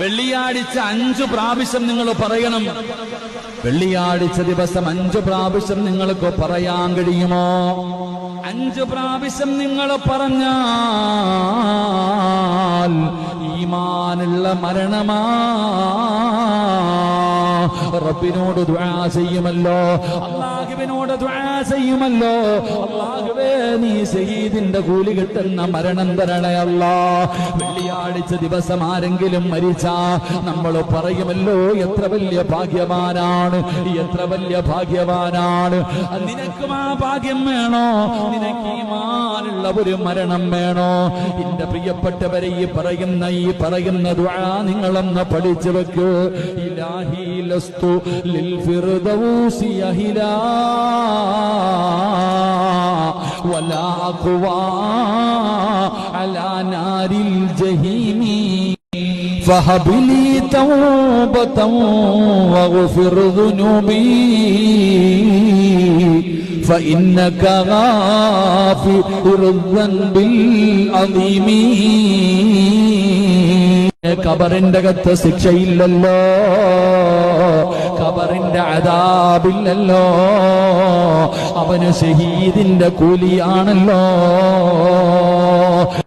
വെള്ളിയാഴ്ച 5 പ്രാവശ്യം നിങ്ങൾ പറയണം. വെള്ളിയാഴ്ച ദിവസം 5 പ്രാവശ്യം നിങ്ങൾക്ക് പറയാൻ കഴിയുമോ? 5 പ്രാവശ്യം നിങ്ങൾ പറഞ്ഞാൽ ഈമാനുള്ള മരണമാ. റബ്ബിനോട് ദുആ ചെയ്യുമല്ലോ, അല്ലാഹുവിനോട് ദുആ ചെയ്യുമല്ലോ. അല്ലാഹുവേ, നീ ശഹീദിന്റെ കൂലി കിട്ടുന്ന മരണം തരണേ അല്ലാ. വെള്ളിയാഴ്ച ദിവസം ആരെങ്കിലും മരിച്ചാ നമ്മൾ പറയുമല്ലോ, എത്ര വലിയ ഭാഗ്യവാനാണ്, എത്ര വലിയ ഭാഗ്യവാനാണ്. നിനക്കും ആ ഭാഗ്യം വേണോ? നിനക്ക് ഈമാനുള്ള ഒരു മരണം വേണോ? എന്റെ പ്രിയപ്പെട്ടവരെ, ഈ പറയുന്ന ദുആ നിങ്ങളൊന്ന് പഠിച്ചു വെക്കൂ. ഇലാഹി ലസ്തു ലിൽ ഫിർദൗസി അഹിലാ വലാ അഖ്വാ അലാ നാരിൽ ജഹീമി فهب لي توبة واغفر ذنوبي فإنك غافر الذنب العظيم. ഖബറിന്റെ അകത്ത് ശിക്ഷയില്ലല്ലോ, ഖബറിന്റെ അദാബില്ലല്ലോ, അവന് ശഹീദിന്റെ കൂലിയാണല്ലോ.